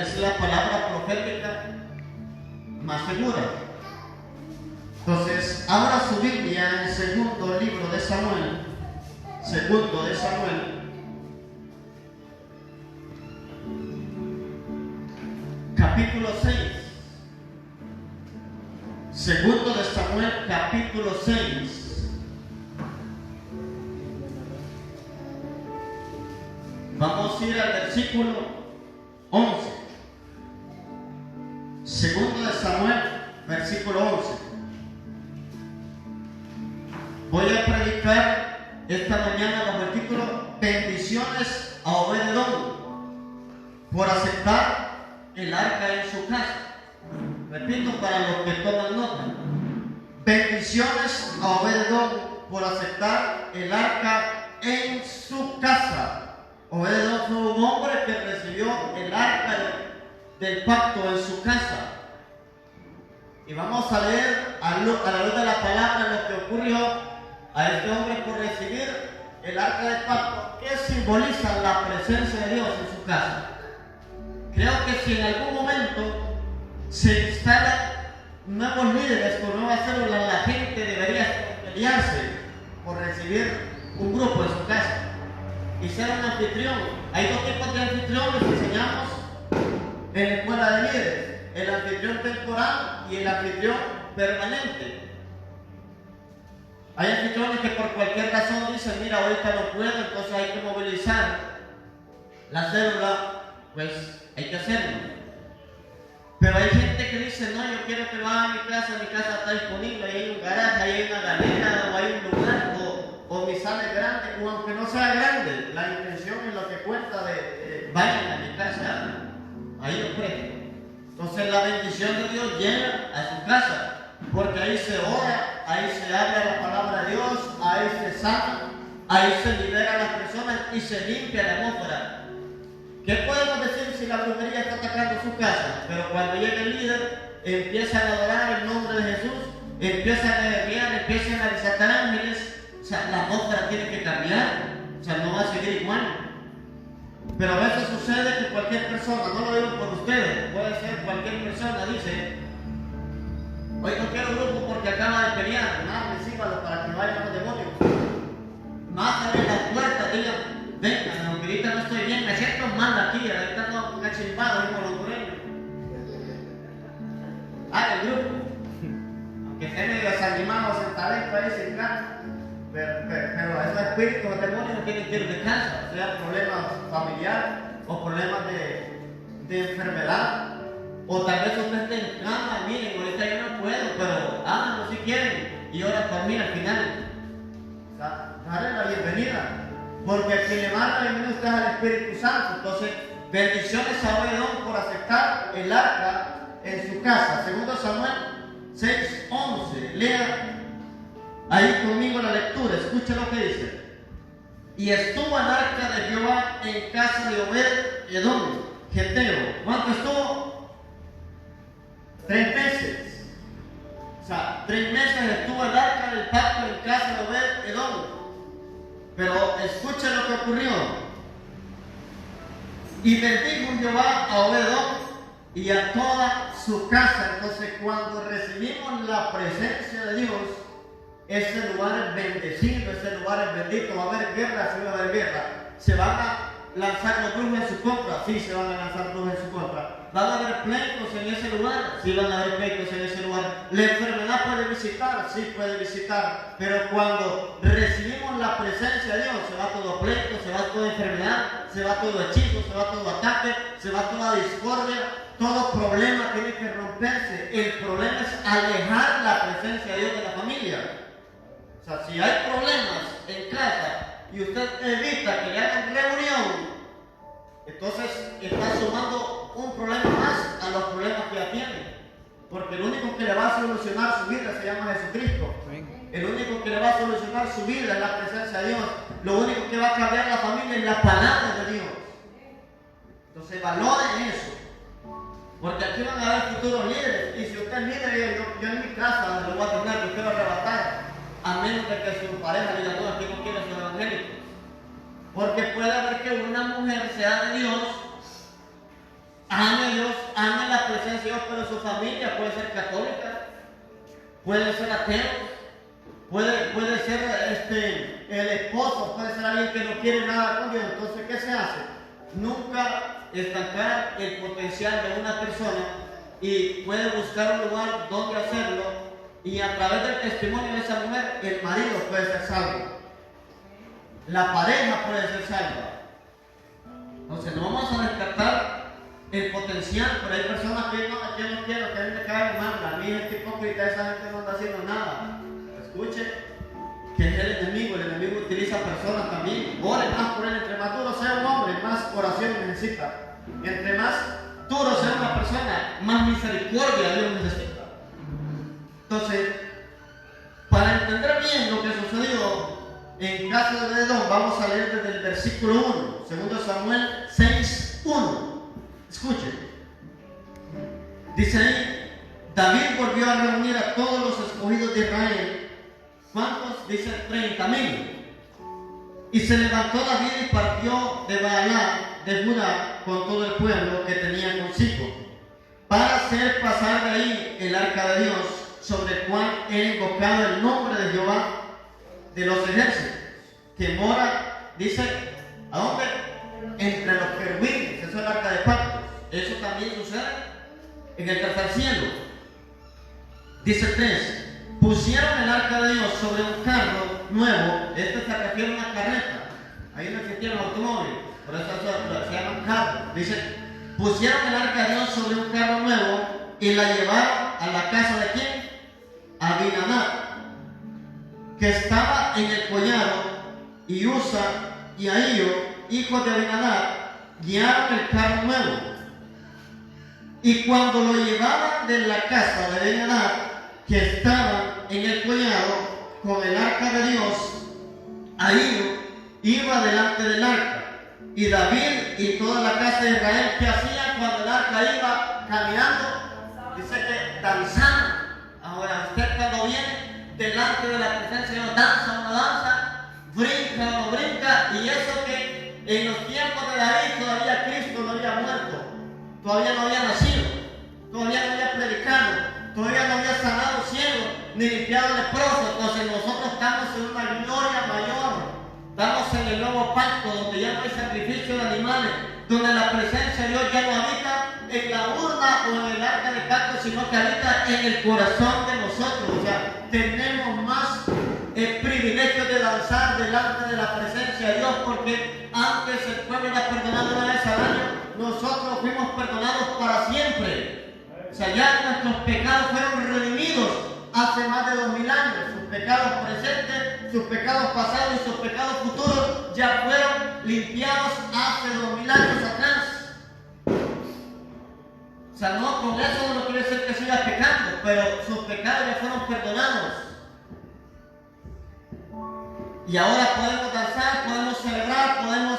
Es la palabra profética más segura. Entonces, abra su Biblia en segundo libro de Samuel, capítulo 6. Segundo de Samuel, capítulo 6. Vamos a ir al versículo 11. Segundo de Samuel, versículo 11. Voy a predicar esta mañana bajo el título Bendiciones a Obed-Edom por aceptar el arca en su casa. Repito para los que toman nota. Bendiciones a Obed-Edom por aceptar el arca en su casa. Obed-Edom fue un hombre que recibió el arca del pacto en su casa. Y vamos a leer a la luz de la palabra lo que ocurrió a este hombre por recibir el arca del pacto, que simboliza la presencia de Dios en su casa. Creo que si en algún momento se instalan nuevos líderes con nuevas células, la gente debería pelearse por recibir un grupo en su casa y ser un anfitrión. Hay dos tipos de anfitriones que enseñamos en la escuela de líderes: el anfitrión temporal y el anfitrión permanente. Hay anfitriones que por cualquier razón dicen: mira, ahorita no puedo, entonces hay que movilizar la célula, pues hay que hacerlo. Pero hay gente que dice: no, yo quiero que vaya a mi casa está disponible, hay un garaje, hay una galera, o hay un lugar, o mi sala es grande, o aunque no sea grande, la intención es lo que cuenta de vayan a mi casa, ahí lo presto. Entonces la bendición de Dios llega a su casa, porque ahí se ora, ahí se habla la palabra de Dios, ahí se sana, ahí se libera a las personas y se limpia la atmósfera. ¿Qué podemos decir si la brujería está atacando su casa? Pero cuando llega el líder, empiezan a adorar el nombre de Jesús, empiezan a guerrear, empiezan a desatar ángeles. O sea, la atmósfera tiene que cambiar, o sea, no va a seguir igual. Pero a veces sucede que cualquier persona, no lo digo por ustedes, puede ser cualquier persona, dice: hoy no quiero grupo porque acaba de pelear, nada, recíbalo para que vayan los demonios. Más abren las puertas, digan: venga, aunque ahorita no estoy bien, me siento mal aquí, ahorita no me chimbado, como los cureños. Haga el grupo. Aunque esté medio desanimado, sentadito ahí sin ganas. Pero esos espíritus o demonios no tienen que ir de casa, sea problemas familiares o problemas de enfermedad, o tal vez usted esté en cama: miren, ahorita yo no puedo, pero háganlo si quieren y oran por mí al final. O sea, darle la bienvenida, porque el que le manda la bienvenida usted es al Espíritu Santo. Entonces, bendiciones a Obed-Edom por aceptar el arca en su casa. Segundo Samuel 6:11. Lea ahí conmigo la lectura, escuche lo que dice. Y estuvo el arca de Jehová en casa de Obed-Edom, geteo. ¿Cuánto estuvo? 3 meses. O sea, 3 meses estuvo el arca del pacto en casa de Obed-Edom. Pero escuche lo que ocurrió. Y bendijo Jehová a Obed-Edom y a toda su casa. Entonces, cuando recibimos la presencia de Dios, ese lugar es bendecido, ese lugar es bendito. Va a haber guerra, sí va a haber guerra. Se van a lanzar los brujos en su contra, sí se van a lanzar brujos en su contra. Van a haber pleitos en ese lugar, sí van a haber pleitos en ese lugar. La enfermedad puede visitar, sí puede visitar. Pero cuando recibimos la presencia de Dios, se va todo pleito, se va toda enfermedad, se va todo hechizo, se va todo ataque, se va toda discordia. Todo problema tiene que romperse. El problema es alejar la presencia de Dios de la familia. O sea, si hay problemas en casa y usted evita que hagan reunión, entonces está sumando un problema más a los problemas que ya tiene. Porque el único que le va a solucionar su vida se llama Jesucristo. El único que le va a solucionar su vida es la presencia de Dios. Lo único que va a cambiar la familia es la palabra de Dios. Entonces valoren eso. Porque aquí van a haber futuros líderes. Y si usted es líder, yo en mi casa donde lo voy a tener, usted va a arrebatar. A menos de que su pareja le diga: no, aquí no quiero ser evangélico. Porque puede haber que una mujer sea de Dios ame a Dios, ame la presencia de Dios, pero su familia puede ser católica, puede ser ateo, puede ser el esposo, puede ser alguien que no quiere nada con Dios. Entonces, ¿qué se hace? Nunca estancar el potencial de una persona y puede buscar un lugar donde hacerlo, y a través del testimonio de esa mujer, el marido puede ser salvo, la pareja puede ser salva. Entonces, no vamos a descartar el potencial, pero hay personas que no quiero, que a mí me cae mal, a mí es hipócrita, esa gente no anda haciendo nada. Escuche, que es el enemigo utiliza personas también. Ore más por él, entre más duro sea un hombre, más oración necesita. Entre más duro sea una persona, más misericordia Dios necesita. Entonces, para entender bien lo que sucedió en caso de Edom, vamos a leer desde el versículo 1, 2 Samuel 6:1. Escuchen. Dice ahí: David volvió a reunir a todos los escogidos de Israel. ¿Cuántos? Dice 30,000. Y se levantó David y partió de Baalá de Judá con todo el pueblo que tenía consigo, para hacer pasar de ahí el arca de Dios, sobre el cual he invocado el nombre de Jehová de los ejércitos, que mora, dice, ¿a dónde? Entre los querubines. Eso es el arca de pactos. Eso también sucede en el tercer cielo. Dice 3: pusieron el arca de Dios sobre un carro nuevo. Este se refiere a una carreta. Ahí no existían automóviles, por eso se llaman carros. Dice: pusieron el arca de Dios sobre un carro nuevo y la llevaron a la casa de ¿quién? Abinadab, que estaba en el collado, y Usa y Ahío, hijos de Abinadab, guiaron el carro nuevo. Y cuando lo llevaban de la casa de Abinadab, que estaba en el collado, con el arca de Dios, Ahío iba delante del arca. Y David y toda la casa de Israel, ¿qué hacían cuando el arca iba caminando? Dice que danzaban. Ahora, usted cuando viene delante de la presencia de Dios, danza o no danza, brinca o no brinca, y eso que en los tiempos de David todavía Cristo no había muerto, todavía no había nacido, todavía no había predicado, todavía no había sanado ciegos, ni limpiado leprosos. Entonces nosotros estamos en una gloria mayor, estamos en el nuevo pacto, donde ya no hay sacrificio de animales, donde la presencia de Dios ya no habita en la urna o en el arca de pacto, sino que habita en el corazón de nosotros. O sea, tenemos más privilegio de danzar delante de la presencia de Dios, porque antes el pueblo era perdonado una vez al año, nosotros fuimos perdonados para siempre. O sea, ya nuestros pecados fueron redimidos hace más de 2000 años. Sus pecados presentes, sus pecados pasados y sus pecados futuros ya fueron limpiados hace 2000 años atrás. O sea, no, con eso no quiere decir que siga pecando, pero sus pecados ya fueron perdonados. Y ahora podemos danzar, podemos celebrar, podemos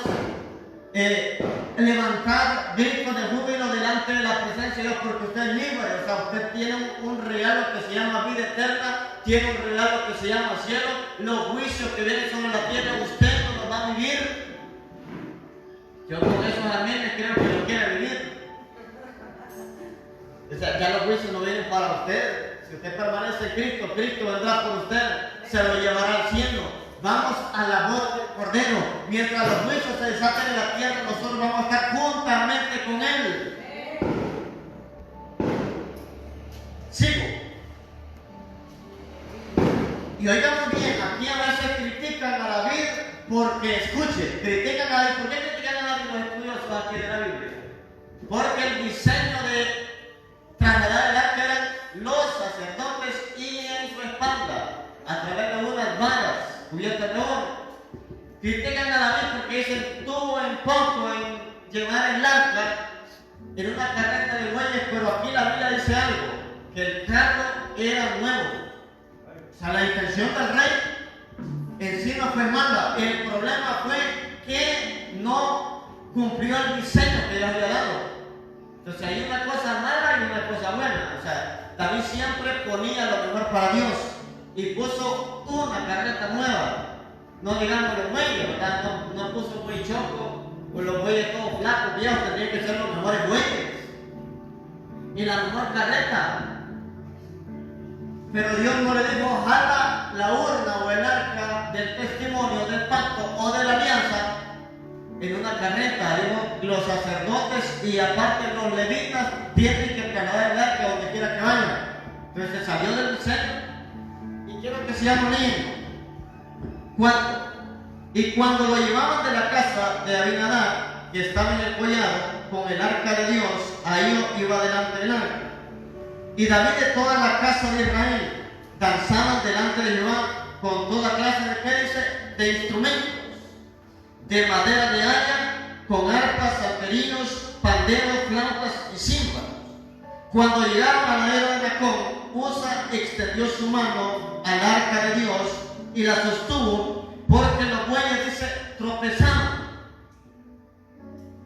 levantar gritos de júbilo delante de la presencia de Dios, porque usted es libre. O sea, usted tiene un regalo que se llama vida eterna, tiene un regalo que se llama cielo. Los juicios que vienen sobre la tierra, usted no los va a vivir. Yo con esos amenes creo que lo quiere vivir. O sea, ya los juicios no vienen para usted. Si usted permanece en Cristo, Cristo vendrá por usted, se lo llevará al cielo. Vamos a la voz del Cordero. Mientras los juicios se desaten en la tierra, nosotros vamos a estar juntamente con Él. Sigo. Y oigamos bien, aquí a veces critican a David porque, escuche, critican a David. ¿Por qué critican a David los estudiosos aquí de la Biblia? Porque el diseño de trasladar el arca eran los sacerdotes y en su espalda, a través de unas varas cubiertas de oro. Critican a David porque dicen: tuvo en poco en llevar el arca en una carreta de bueyes, pero aquí la Biblia dice algo, que el carro era nuevo. O sea, la intención del rey en sí no fue mala, el problema fue que no cumplió el diseño que Dios había dado. Entonces hay una cosa mala y una cosa buena. O sea, David siempre ponía lo mejor para Dios y puso una carreta nueva. No digamos los bueyes, ¿verdad? No puso buey choco o los bueyes todos flacos, viejos. Tendrían que ser los mejores bueyes. y la mejor carreta. Pero Dios no le dijo, jala la urna o el arca del testimonio, del pacto o de la alianza en una carreta. Dijo, los sacerdotes y aparte los levitas tienen que trasladar el arca donde quiera que vayan. Entonces se salió del diseño. Y quiero que sigamos leyendo. Cuando lo llevaban de la casa de Abinadab, que estaba en el collado, con el arca de Dios, ahí iba delante del arca. Y David y toda la casa de Israel danzaban delante de Jehová con toda clase de, ¿qué dice?, de instrumentos, de madera de haya, con arpas, salterinos, panderos, flautas y címbalos. Cuando llegaron a la era de Nacón, Uza extendió su mano al arca de Dios y la sostuvo, porque los bueyes, dice, tropezaban.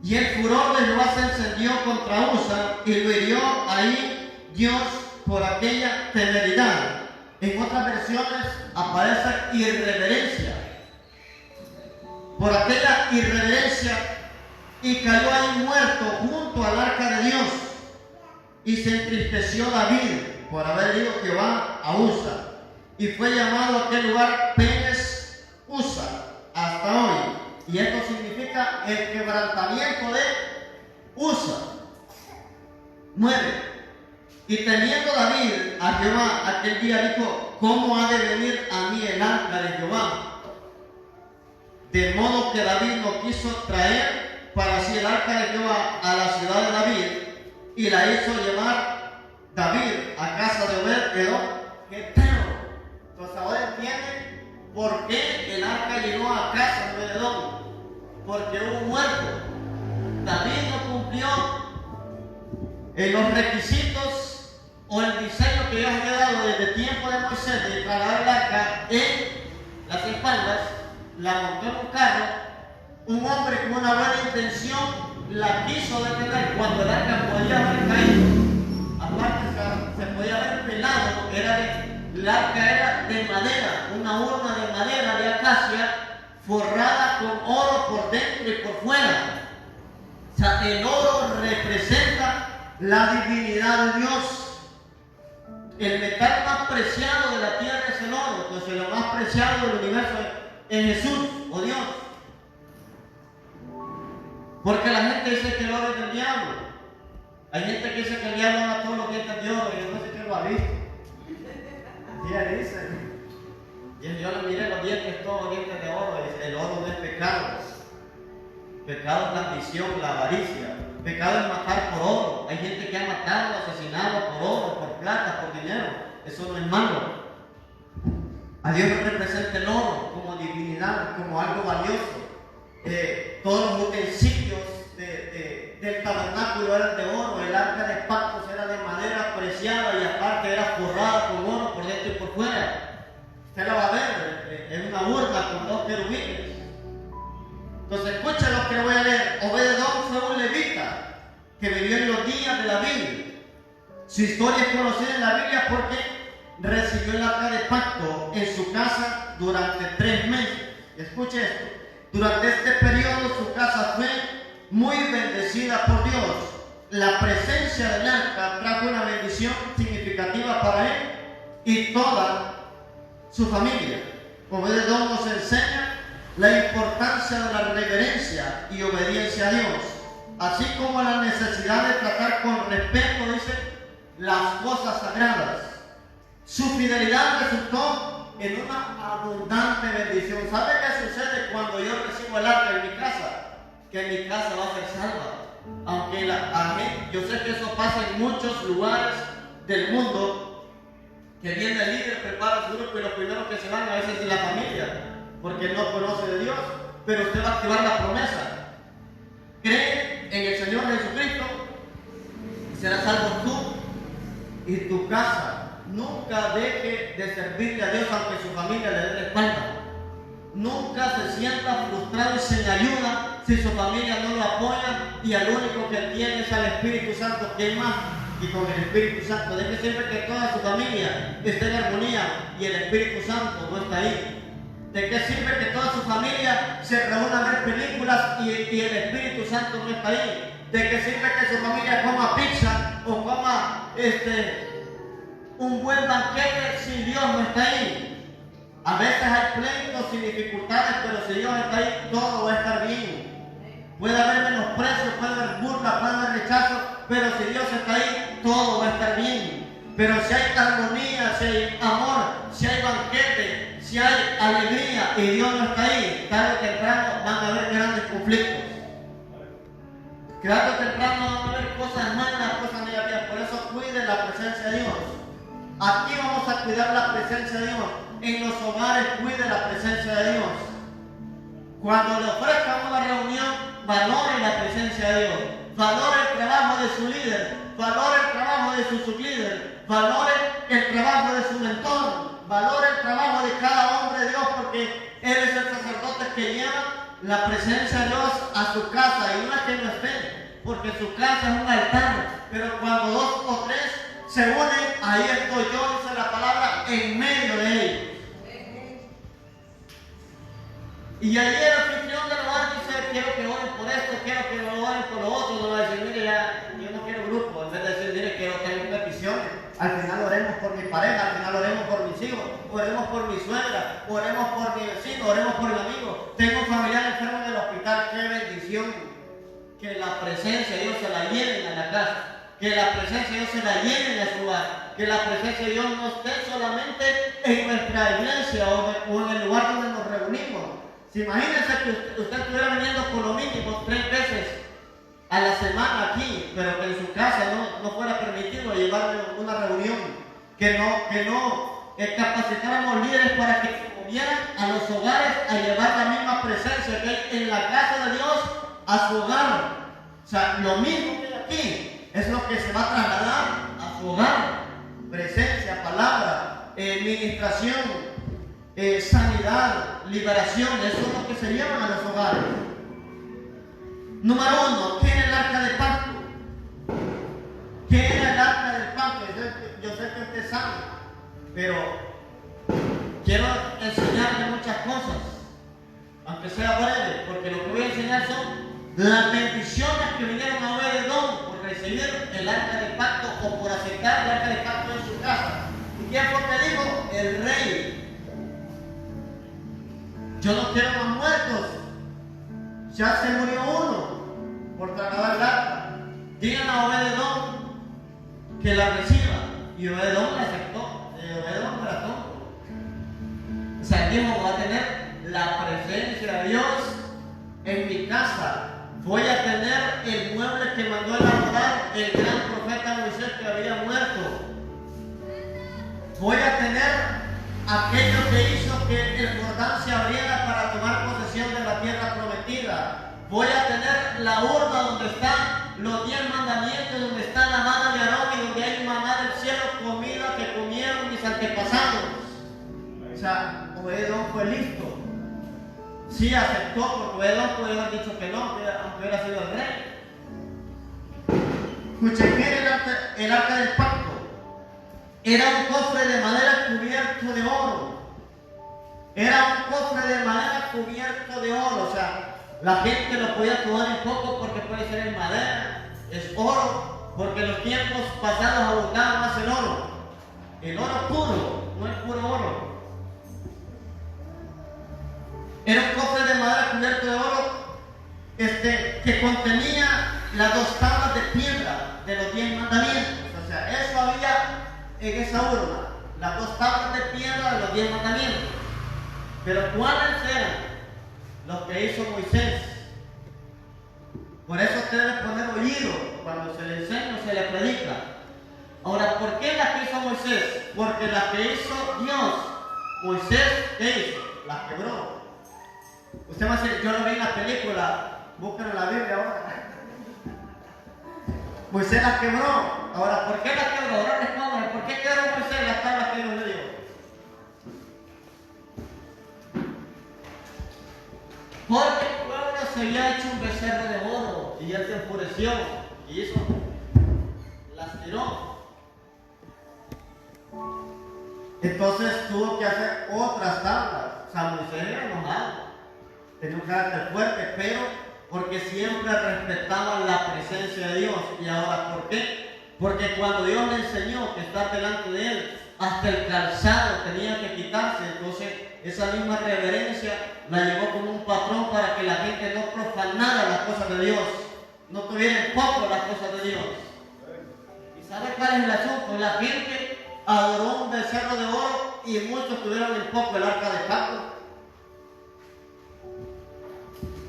Y el furor de Jehová se encendió contra Uza y lo hirió ahí Dios por aquella temeridad. En otras versiones aparece irreverencia. Por aquella irreverencia, y cayó ahí muerto junto al arca de Dios. Y se entristeció David por haber ido Jehová a Uza. Y fue llamado aquel lugar Peres Uza hasta hoy. Y esto significa el quebrantamiento de Uza. Muere. Y teniendo David a Jehová aquel día, dijo, ¿cómo ha de venir a mí el arca de Jehová? De modo que David no quiso traer para sí el arca de Jehová a la ciudad de David, y la hizo llevar David a casa de Obed-Edom, Geteo. Entonces ahora entienden por qué el arca llegó a casa de Obed-Edom. Porque hubo muerto. David no cumplió los requisitos o el diseño que Dios había dado desde el tiempo de Moisés de trasladar el arca en las espaldas. La montó en un carro. Un hombre con una buena intención la quiso detener cuando el arca podía haber caído. Aparte se podía haber pelado. El arca era de madera, una urna de madera de acacia forrada con oro por dentro y por fuera. O sea, el oro representa la divinidad de Dios. El metal más preciado de la tierra es el oro. Entonces lo más preciado del universo es Jesús o Dios. Porque la gente dice que el oro es del diablo. Hay gente que dice que el diablo ama todos los dientes de oro. Y yo no sé qué lo ha visto. Sí, ahí dice. Y yo le miré los dientes, todos los dientes de oro. Y el oro no es pecado. Pecado es la ambición, la avaricia. Pecado es matar por oro. Hay gente que ha matado, asesinado por oro, por plata, por dinero. Eso no es malo. A Dios le representa el oro como divinidad, como algo valioso. Todos los utensilios del tabernáculo eran de oro. El arca de pactos era de madera preciada y aparte era forrada con oro por dentro y por fuera. Usted la va a ver, es una urna con dos querubines. Entonces escuchen lo que voy a leer. Obed-Edom fue un levita que vivió en los días de David. Su historia es conocida en la Biblia porque recibió el arca de pacto en su casa durante 3 meses. Escuche esto. Durante este periodo su casa fue muy bendecida por Dios. La presencia del arca trajo una bendición significativa para él y toda su familia. Obed-Edom nos enseña la importancia de la reverencia y obediencia a Dios, así como la necesidad de tratar con respeto, dice, las cosas sagradas. Su fidelidad resultó en una abundante bendición. ¿Sabe qué sucede cuando yo recibo el arca en mi casa? Que mi casa va a ser salva. Aunque yo sé que eso pasa en muchos lugares del mundo, que viene el líder, prepara su grupo y los primeros que se van a veces es la familia, porque no conoce de Dios, pero usted va a activar la promesa. Cree en el Señor Jesucristo y serás salvo tú y tu casa. Nunca deje de servirle a Dios aunque su familia le dé la espalda. Nunca se sienta frustrado y sin ayuda si su familia no lo apoya y al único que tiene es al Espíritu Santo. ¿Quién más? Y con el Espíritu Santo. Deje siempre que toda su familia esté en armonía y el Espíritu Santo no está ahí. ¿De qué sirve que toda su familia se reúna a ver películas y el Espíritu Santo no está ahí? ¿De qué sirve que su familia coma pizza o coma un buen banquete si Dios no está ahí. A veces hay pleitos y dificultades, pero si Dios está ahí, todo va a estar bien. Puede haber menosprecio, puede haber burla, puede haber rechazo, pero si Dios está ahí, todo va a estar bien. Pero si hay armonía, si hay amor, si hay banquete, si hay alegría y Dios no está ahí, tarde o temprano van a haber grandes conflictos. Tarde o temprano van a haber cosas malas, cosas negativas. Por eso cuide la presencia de Dios. Aquí vamos a cuidar la presencia de Dios. En los hogares cuide la presencia de Dios. Cuando le ofrezcan una reunión, valore la presencia de Dios. Valore el trabajo de su líder. Valore el trabajo de su sublíder. Valore el trabajo de su mentor. Valore el trabajo de cada hombre de Dios, porque él es el sacerdote que lleva la presencia de Dios a su casa. Y no es que no esté, porque su casa es un altar. Pero cuando dos o tres se unen, ahí estoy yo, dice la palabra, en medio de ellos. Y allí el anfitrión del hogar dice, quiero que oren por esto, quiero que oren por lo otro. No va a decir, mire, ya, yo no quiero grupo. En vez de decir, mire, quiero tener peticiones. Al final oremos por mi pareja, al final oremos por mis hijos, oremos por mi suegra, oremos por mi vecino, oremos por mi amigo. Tengo un familiar enfermo en el hospital, qué bendición. Que la presencia de Dios se la llenen a la casa. Que la presencia de Dios se la llene a su hogar. Que la presencia de Dios no esté solamente en nuestra iglesia o en el lugar donde nos reunimos. Si imagínense que usted estuviera viniendo por lo mínimo 3 veces a la semana aquí, pero que en su casa no fuera permitido llevarle una reunión. Que no capacitáramos líderes para que movieran a los hogares a llevar la misma presencia que hay en la casa de Dios a su hogar. O sea, lo mismo que hay aquí es lo que se va a trasladar a su hogar. Presencia, palabra, ministración, sanidad, liberación, eso es lo que se llevan a los hogares. Número 1, ¿qué era el arca del pacto? ¿Qué era el arca del pacto? Yo sé que usted sabe, pero quiero enseñarle muchas cosas, aunque sea breve, porque lo que voy a enseñar son las bendiciones que vinieron a Obed-Edom por recibir el arca del pacto o por aceptar el arca del pacto en su casa. ¿Y quién fue que dijo? El rey. Yo no quiero más muertos. Ya se murió uno por trasladar el arca. Digan a Obed-Edom que la reciba. Y Obed-Edom la aceptó. Obed-Edom no era tonto. O sea, dijo, va a tener la presencia de Dios en mi casa. Voy a tener el mueble que mandó a elaborar el gran profeta Moisés que había muerto. Voy a tener aquello que hizo que el Jordán se abriera para tomar posesión de la tierra prometida. Voy a tener la urna donde están los 10 mandamientos, donde está la mano de Aarón y donde hay maná del cielo, comida que comieron mis antepasados. O sea, Obed-Edom fue listo. Sí aceptó, porque Obed-Edom puede haber dicho que no, aunque hubiera sido el rey. Escuchen, ¿qué era el arca del pacto? Era un cofre de madera cubierto de oro. Era un cofre de madera cubierto de oro. O sea, la gente lo podía tomar un poco porque puede ser en madera, es oro, porque en los tiempos pasados abundaba más el oro. El oro puro, no es puro oro. Era un cofre de madera cubierto de oro que contenía las 2 tablas de piedra de los 10 mandamientos. O sea, eso había en esa urna, las 2 tablas de piedra de los 10 mandamientos. Pero ¿cuáles eran? Los que hizo Moisés. Por eso usted debe poner oído cuando se le enseña o se le predica. Ahora, ¿por qué las que hizo Moisés? Porque las que hizo Dios, Moisés, ¿qué hizo? Las quebró. Usted va a decir, yo lo vi en la película, búsquenlo en la Biblia ahora. Moisés las quebró. Ahora, ¿por qué las quebró? Ahora respondan, ¿por qué quebró Moisés las tablas que Dios le dio? Porque el pueblo se había hecho un becerro de oro y él se enfureció y eso las tiró. Entonces tuvo que hacer otras tablas. O sea, Moisés era enojado. Tenía un carácter fuerte, pero porque siempre respetaban la presencia de Dios. ¿Y ahora por qué? Porque cuando Dios le enseñó que estar delante de Él, hasta el calzado tenía que quitarse. Entonces esa misma reverencia la llevó como un patrón para que la gente no profanara las cosas de Dios, no tuviera en poco las cosas de Dios. ¿Y sabe cuál es el asunto? La gente adoró un becerro de oro y muchos tuvieron en poco el arca de pacto.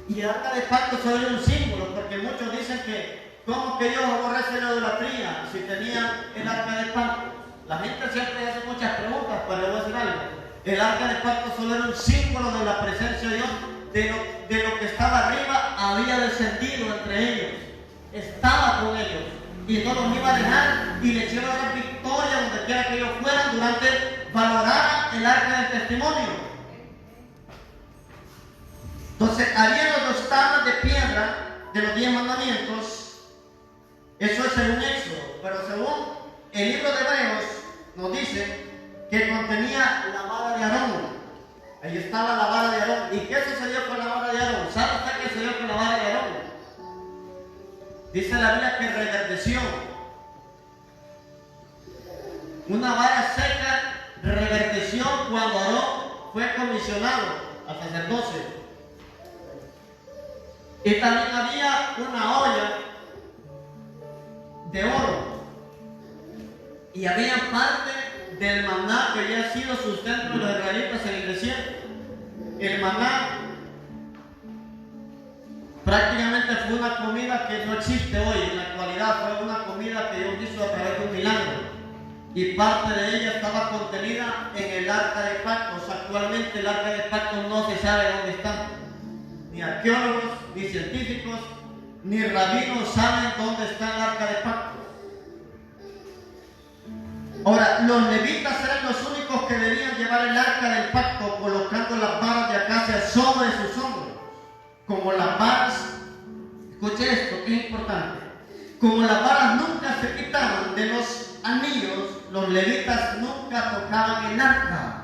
Y el arca de pacto solo era un símbolo, porque muchos dicen que ¿cómo que Dios aborrece la idolatría si tenían el arca de pacto? La gente siempre hace muchas preguntas, pero le voy a decir algo. El arca de pacto solo era un símbolo de la presencia de Dios, de lo que estaba arriba había descendido entre ellos, estaba con ellos y no los iba a dejar, y le hicieron una victoria donde quiera que ellos fueran durante valorar el arca del testimonio. Entonces había los 2 tablas de piedra de los 10 mandamientos. Eso es según Éxodo, pero según el libro de Hebreos nos dice que contenía la vara de Aarón. Ahí estaba la vara de Aarón. ¿Y qué sucedió con la vara de Aarón? ¿Sabe usted qué sucedió con la vara de Aarón? Dice la Biblia que reverdeció. Una vara seca reverdeció cuando Aarón fue comisionado al sacerdocio. Y también había una olla de oro. Y había parte del maná que había sido sustento de los israelitas en el desierto. El maná prácticamente fue una comida que no existe hoy en la actualidad, fue una comida que Dios hizo a través de un milagro. Y parte de ella estaba contenida en el arca de pacto. O sea, actualmente el arca de pacto no se sabe dónde está. Ni arqueólogos, ni científicos, ni rabinos saben dónde está el arca de pacto. Ahora, los levitas eran los únicos que debían llevar el arca del pacto colocando las varas de acacia sobre sus hombros. Como las varas, escuche esto, que es importante. Como las varas nunca se quitaban de los anillos, los levitas nunca tocaban el arca.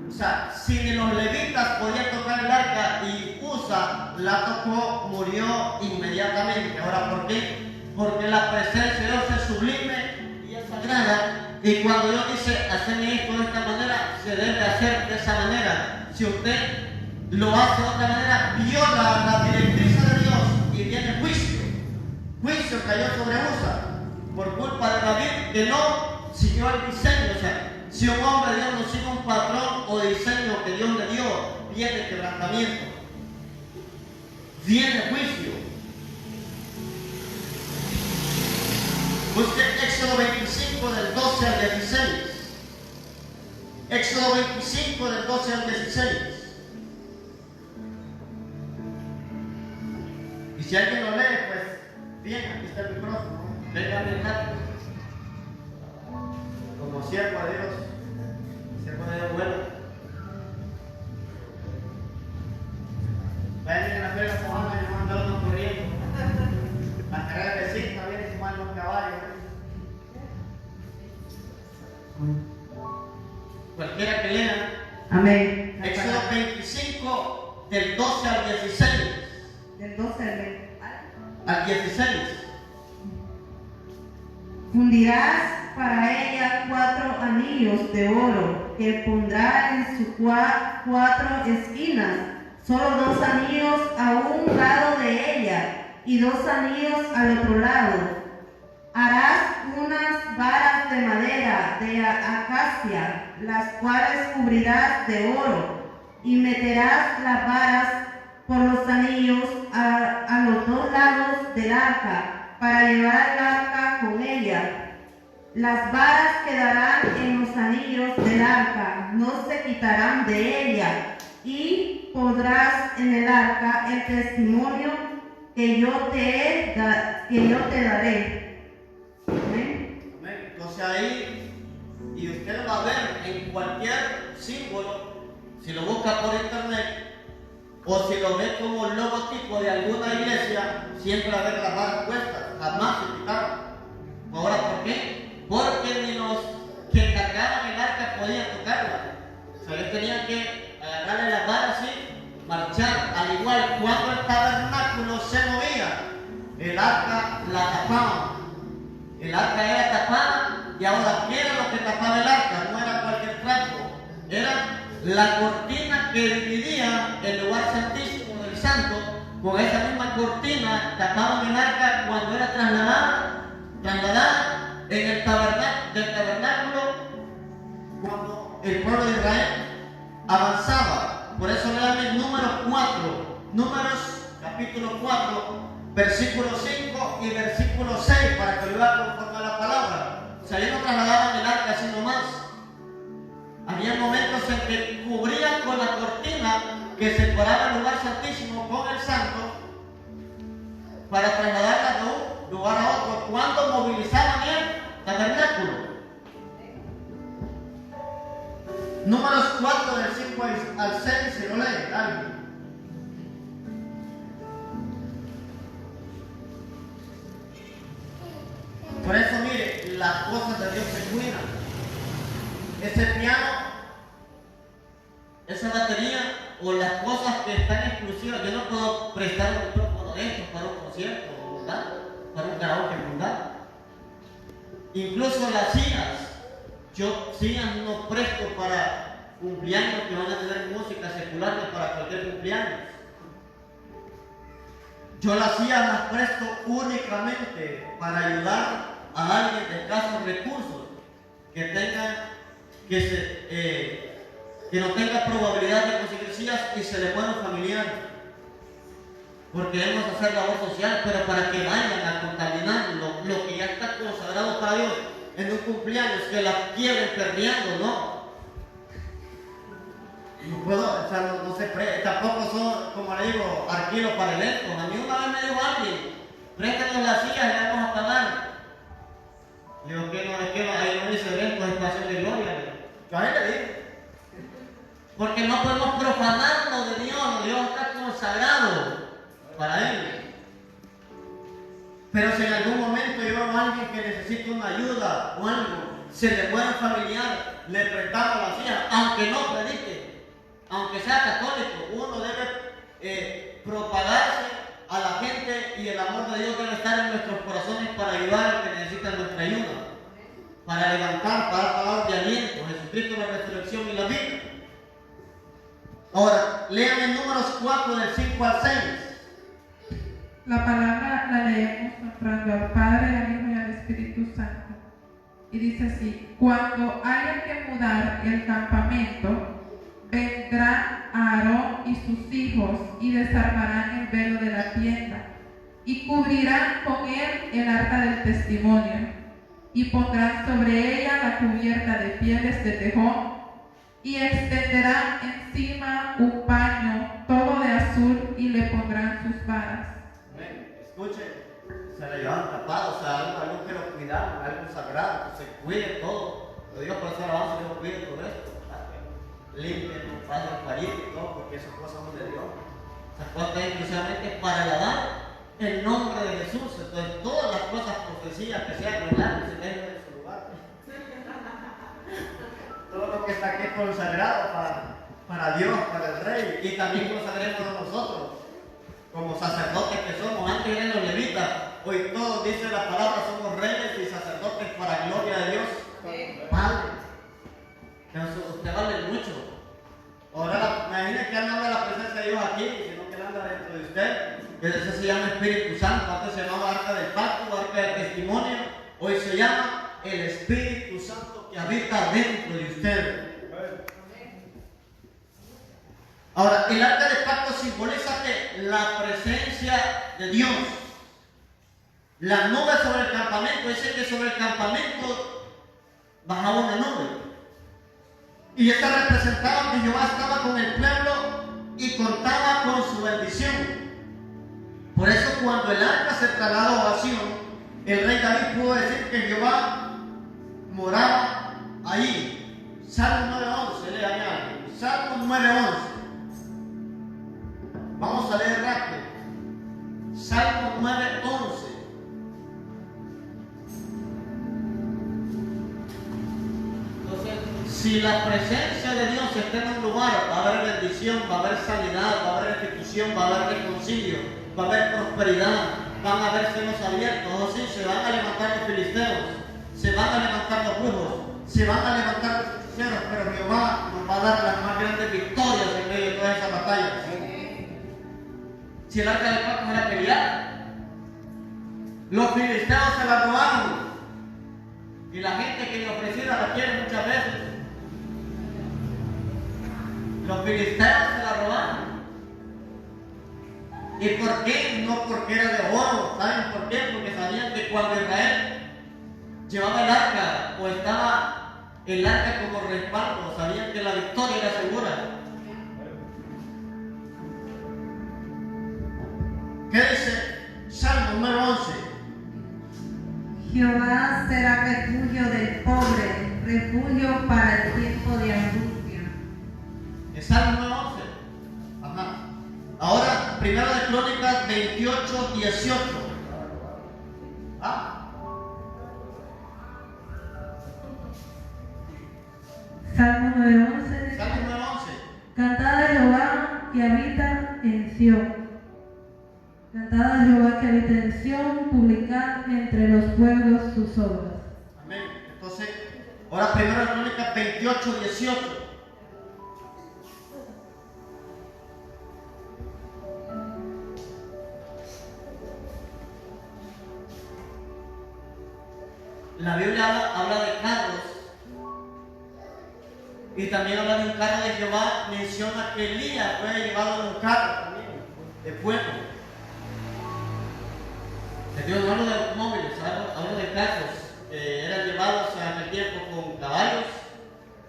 O sea, si ni los levitas podían tocar el arca y Usa la tocó, murió inmediatamente. Ahora, ¿por qué? Porque la presencia de Dios es sublime y es sagrada. Y cuando Dios dice, haceme esto de esta manera, se debe hacer de esa manera. Si usted lo hace de otra manera, viola la directriz de Dios y viene juicio. Juicio cayó sobre Usa por culpa de David, que no siguió el diseño. O sea, si un hombre de Dios no sigue un patrón o diseño que Dios le dio, viene quebrantamiento, viene juicio. Busque Éxodo 25 del 12 al 16. Éxodo 25 del 12 al 16. Y si alguien lo lee, pues bien, aquí está el micrófono. Venga a leer como siervo de Dios, siervo de Dios bueno. Vayan en la feria como andan y no andan corriendo. La carrera de cinta viene como en los caballos. Cualquiera que lea. Amén. Éxodo 25 del 12 al 16. Del 12 al 16. Fundirás para ella 4 anillos de oro que pondrá en sus 4 esquinas, solo 2 anillos a un lado de ella y 2 anillos al otro lado. Harás unas varas de madera de acacia, las cuales cubrirás de oro, y meterás las varas por los anillos a los 2 lados del arca, para llevar el arca con ella. Las varas quedarán en los anillos del arca, no se quitarán de ella, y pondrás en el arca el testimonio que yo te daré. Amén. Entonces ahí, y usted va a ver en cualquier símbolo, si lo busca por internet, o si lo ve como logotipo de alguna iglesia, siempre va a ver las varas puestas, jamás se quitaron. Ahora, ¿por qué? Porque ni los que cargaban el arca podían tocarla. O sea, ellos tenían que agarrarle las varas y marchar. Al igual, cuando el tabernáculo se movía, el arca la tapaban. El el arca era tapada, y ahora, ¿qué era lo que tapaba el arca? No era cualquier trapo, era la cortina que dividía el lugar santísimo del santo. Con esa misma cortina tapaban el arca cuando era trasladada en el tabernáculo, cuando el pueblo de Israel avanzaba. Por eso lean el número 4, Números capítulo 4, versículo 5 y versículo 6, para que lo vean conforme a la palabra. Si ahí no trasladaban el arca así nomás. Había momentos en que cubrían con la cortina que separaba el lugar santísimo con el santo para trasladarla de un lugar a otro cuando movilizaban el tabernáculo. Números 4 del 5 al 6, si lo leen, alguien. Por eso, mire, las cosas de Dios se cuidan. Ese piano, esa batería o las cosas que están exclusivas, yo no puedo prestar un micrófono de estos para un concierto, ¿verdad? Para un karaoke, ¿verdad? Incluso las sillas no presto para cumpleaños que van a tener música secular para cualquier cumpleaños. Yo las sillas las presto únicamente para ayudar a alguien de escasos recursos que no tenga probabilidad de conseguir sillas y se le muera un familiar. Porque debemos hacer labor social, pero para que vayan a contaminar lo que ya está consagrado para Dios en un cumpleaños, que la quieren perdiendo, ¿no? No puedo, o sea, no se tampoco son, como le digo, alquilo para eventos. A mí una vez me dijo alguien, préstanos las sillas y le vamos a pagar. Le digo, que no, ahí no dice eventos, es pasión de gloria. Yo a él le digo, porque no podemos profanar lo de Dios está consagrado para Él. Pero si en algún momento yo veo a alguien que necesita una ayuda o algo, se le muere un familiar, le prestamos la silla, aunque no predique, aunque sea católico, uno debe propagarse a la gente y el amor de Dios debe estar en nuestros corazones para ayudar al que necesita nuestra ayuda, para levantar, para dar palabras de aliento. Jesucristo, la resurrección y la vida. Ahora, lean en Números 4 del 5 al 6. La palabra la leemos honrando al Padre, al Hijo y al Espíritu Santo. Y dice así: cuando haya que mudar el campamento, vendrán Aarón y sus hijos y desarmarán el velo de la tienda y cubrirán con él el arca del testimonio y pondrán sobre ella la cubierta de pieles de tejón y extenderán encima un paño todo de azul y le pondrán sus varas. Escuchen, se le llevan tapados, o sea, algo que lo cuidaron, algo sagrado, que se cuide todo. Pero Dios por eso alabanza que lo cuide todo esto. Limpien, pasen parir y todo, porque esas cosas son de Dios. Esas cosas están exclusivamente para alabar el nombre de Jesús. Entonces, todas las cosas profecías que sean verdad se dejen en su lugar. Todo lo que está aquí es consagrado para Dios, para el Rey, y también consagremos a nosotros, como sacerdotes que somos. Antes eran los levitas, hoy todos dicen la palabra, somos reyes y sacerdotes para gloria de Dios Padre. Usted vale mucho. Ahora, imagínense que anda la presencia de Dios aquí, sino que Él anda dentro de usted. Ese se llama Espíritu Santo. Antes se llamaba Arca del Pacto, Arca del Testimonio. Hoy se llama el Espíritu Santo que habita dentro de usted. Ahora, el Arca del Pacto simboliza que la presencia de Dios. La nube sobre el campamento, dice que sobre el campamento bajaba una nube. Y esta representaba que Jehová estaba con el pueblo y contaba con su bendición. Por eso cuando el arca se trasladó a Sion, el rey David pudo decir que Jehová moraba ahí. Salmo 9:11, lean algo. Salmo 9:11. Vamos a leer rápido. Salmo 9:11. Si la presencia de Dios está en un lugar, va a haber bendición, va a haber sanidad, va a haber restitución, va a haber reconcilio, va a haber prosperidad. van a haber cielos abiertos, o sí, se van a levantar los filisteos, se van a levantar los brujos, se van a levantar los hechiceros, pero Jehová nos va a dar las más grandes victorias en medio de todas esas batallas. Si el arca del pacto era pelear, los filisteos se la robaron. Y la gente que le ofrecida la quiere muchas veces. Los filisteos se la robaron. ¿Y por qué? No porque era de oro. ¿Saben por qué? Porque sabían que cuando Israel llevaba el arca o estaba el arca como respaldo, sabían que la victoria era segura. ¿Qué dice Salmo 9:11? Jehová será refugio del pobre, refugio para el tiempo de angustia. Es Salmo 9:11. Ajá. Ahora, primero de Crónicas 28:18. Salmo 9:11. Salmo 9:11. Cantad a Jehová que habita en Sión. Cantad a Jehová que habita en Sión, publicad entre los pueblos sus obras. Amén. Entonces, ahora primero de Crónicas 28:18. La Biblia habla de carros y también habla de un carro de Jehová. Menciona que Elías fue llevado en un carro también de fuego. Dios no hablo de automóviles, hablo de carros que eran llevados en el tiempo con caballos,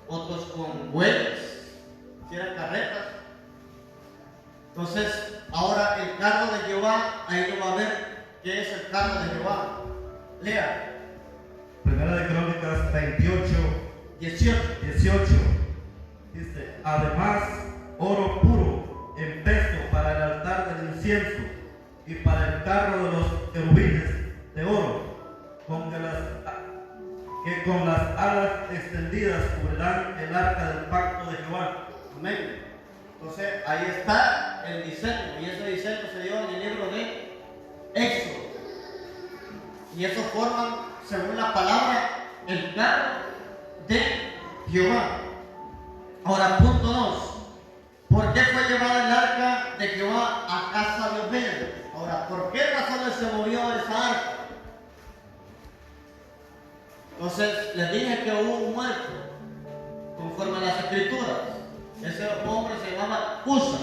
otros con bueyes, que eran carretas. Entonces, ahora el carro de Jehová, ahí lo va a ver qué es el carro de Jehová. Lea. Primera de Crónicas 28:18. Dice, además, oro puro en peso para el altar del incienso y para el carro de los querubines de oro, que con las alas extendidas cubrirán el arca del pacto de Jehová. Amén. Entonces, ahí está el diseño, y ese diseño se dio en el libro de Éxodo. Y eso forman, según la palabra, el carro de Jehová. Ahora, punto 2. ¿Por qué fue llevada el arca de Jehová a casa de Obed? Ahora, ¿por qué razones se movió esa arca? Entonces, les dije que hubo un muerto, conforme a las escrituras. Ese hombre se llamaba Usa,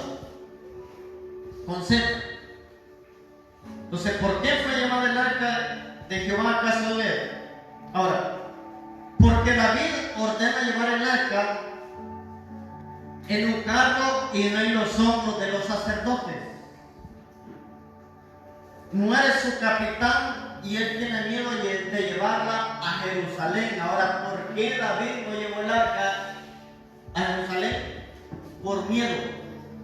con Z. Entonces, ¿por qué fue llevada el arca de Jehová a casa de Obed? Ahora, porque David ordena llevar el arca en un carro y no en los hombros de los sacerdotes. Muere su capitán y él tiene miedo de llevarla a Jerusalén. Ahora, ¿por qué David no llevó el arca a Jerusalén? Por miedo,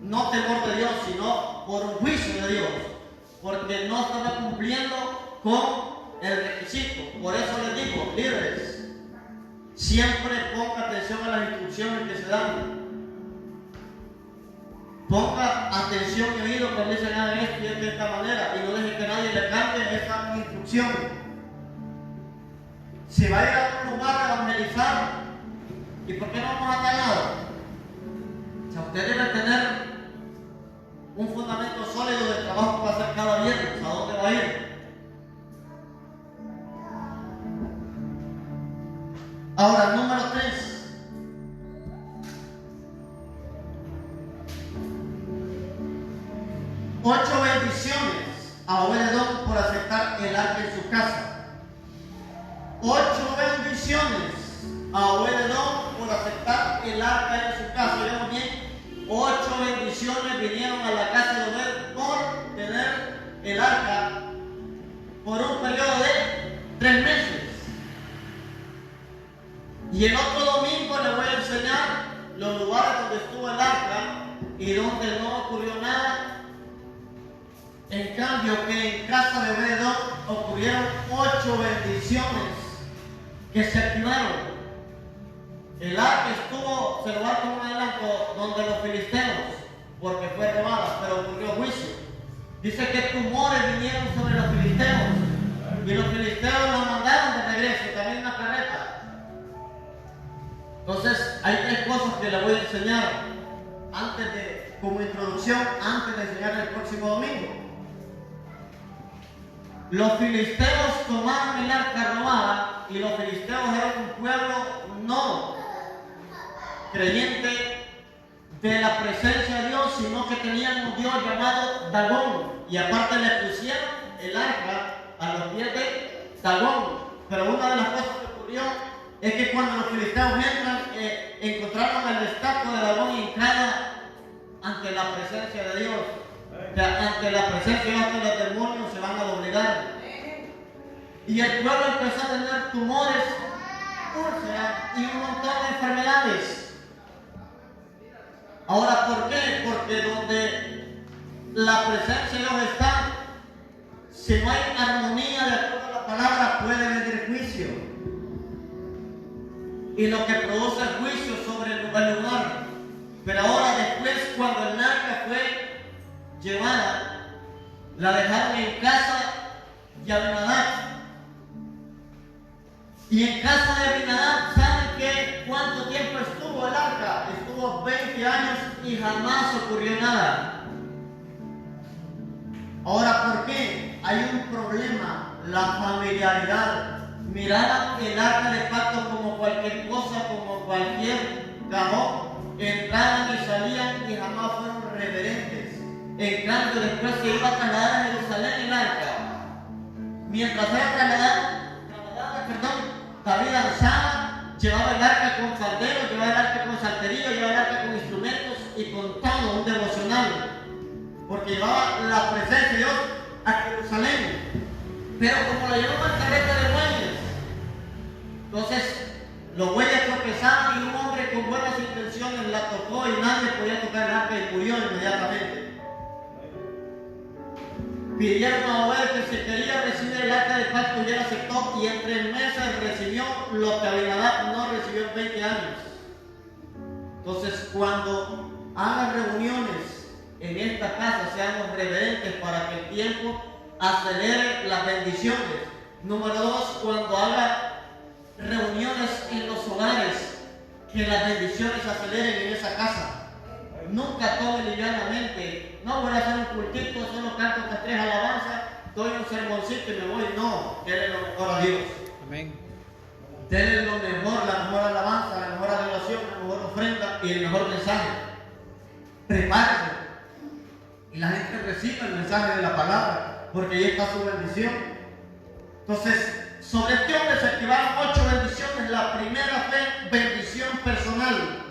no temor de Dios, sino por un juicio de Dios, porque no estaba cumpliendo con el requisito. Por eso les digo, líderes, siempre ponga atención a las instrucciones que se dan. Ponga atención y oído cuando dicen hagan esto y de esta manera, y no deje que nadie le cambie esa instrucción. Si va a ir a un lugar a evangelizar, ¿y por qué no vamos a tal lado? O sea, usted debe tener un fundamento sólido de trabajo para hacer cada viernes. ¿A dónde va a ir? Ahora, número 3. Ocho bendiciones a Obed-Edom por aceptar el arca en su casa. 8 bendiciones a Obed-Edom por aceptar el arca en su casa. Oigan bien, 8 bendiciones vinieron a la casa de Obed por tener el arca por un periodo de 3 meses. Y el otro domingo les voy a enseñar los lugares donde estuvo el arca y donde no ocurrió nada. En cambio, que en casa de Obed-Edom ocurrieron 8 bendiciones que se activaron. El arca estuvo, se lo va a tomar un adelanto, donde los filisteos, porque fue robada, pero ocurrió juicio. Dice que tumores vinieron sobre los filisteos y los filisteos los mandaron de regreso, también una carreta. Entonces, hay tres cosas que les voy a enseñar como introducción, antes de enseñar el próximo domingo. Los filisteos tomaron el arca robada y los filisteos eran un pueblo no creyente de la presencia de Dios, sino que tenían un Dios llamado Dagón, y aparte le pusieron el arca a los pies de Dagón. Pero una de las cosas que ocurrió es que cuando los filisteos entran, encontraron el estatua de Dagón hincada ante la presencia de Dios. Ante la presencia de Dios, ante los demonios se van a doblegar. Y el pueblo empezó a tener tumores, úlceras y un montón de enfermedades. Ahora, ¿por qué? Porque donde la presencia de Dios está, si no hay armonía de acuerdo a la palabra, puede venir juicio. Y lo que produce el juicio sobre el lugar. Pero ahora después, cuando el arca fue llevada, la dejaron en casa de Abinadab. Y en casa de Abinadab, ¿saben qué? ¿Cuánto tiempo estuvo el arca? Estuvo 20 años y jamás ocurrió nada. Ahora, ¿por qué? Hay un problema, la familiaridad. Miraban el arca de pacto como cualquier cosa, como cualquier cajón. Entraban y salían y jamás fueron reverentes. En cambio, después se iba a trasladar a Jerusalén el arca. Mientras era trasladada, David danzaba, llevaba el arca con faldero, llevaba el arca con salterio, llevaba el arca con instrumentos y con todo un devocional. Porque llevaba la presencia de Dios a Jerusalén. Pero como la llevaba en carreta de bueyes, entonces los bueyes tropezaban y un hombre con buenas intenciones la tocó y nadie podía tocar el arca y murió inmediatamente. Pidieron a Obed que si quería recibir el arca de pacto y él aceptó, y en 3 meses recibió lo que Abinadab no recibió en 20 años. Entonces, cuando hagan reuniones en esta casa, seamos reverentes para que el tiempo acelere las bendiciones. Número 2, cuando haga reuniones en los hogares, que las bendiciones aceleren en esa casa. Nunca tome livianamente. No voy a hacer un cultito, solo canto estas 3 alabanzas, doy un sermoncito y me voy. No, denle lo mejor a Dios. Amén. Denle lo mejor, la mejor alabanza, la mejor adoración, la mejor ofrenda y el mejor mensaje. Prepárese. Y la gente recibe el mensaje de la palabra, porque ahí está su bendición. Entonces, sobre este hombre se activaron 8 bendiciones. La primera fue bendición personal.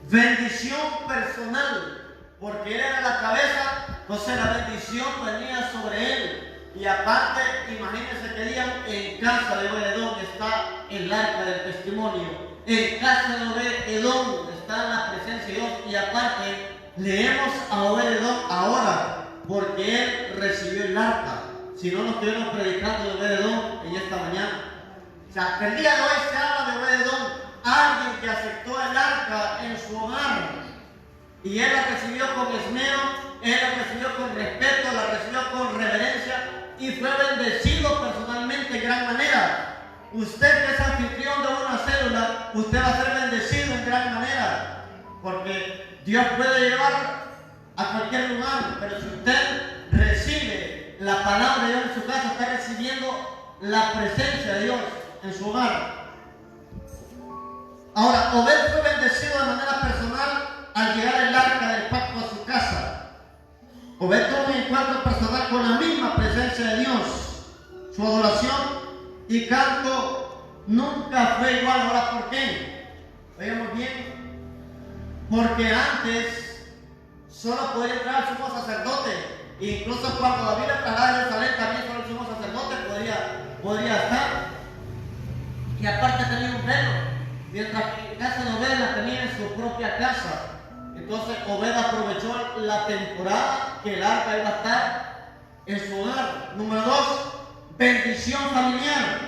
Bendición personal, porque él era la cabeza, entonces la bendición venía sobre él. Y aparte, imagínense que digan, en casa de Obed-Edom está el arca del testimonio. En casa de Obed-Edom está la presencia de Dios. Y aparte, leemos a Obed-Edom ahora, porque él recibió el arca. Si no, nos estuviéramos predicando de Obed-Edom en esta mañana. O sea, que el día de hoy se habla de Obed-Edom. Alguien que aceptó el arca en su hogar y él la recibió con esmero, él la recibió con respeto, la recibió con reverencia y fue bendecido personalmente en gran manera. Usted que es anfitrión de una célula, usted va a ser bendecido en gran manera, porque Dios puede llevar a cualquier lugar, pero si usted recibe la palabra de Dios en su casa, está recibiendo la presencia de Dios en su hogar. Ahora, Obed fue bendecido de manera personal al llegar el arca del pacto a su casa. Obed tuvo un encuentro personal con la misma presencia de Dios. Su adoración y canto nunca fue igual. Ahora, ¿por qué? Oigamos bien. Porque antes solo podía entrar el sumo sacerdote. Incluso cuando David le trasladó a Jerusalén, también solo el sumo sacerdote podría estar. Y aparte tenía un velo. Mientras que en casa de Obed la tenía en su propia casa. Entonces Obed aprovechó la temporada que el arca iba a estar en su hogar. Número 2, bendición familiar.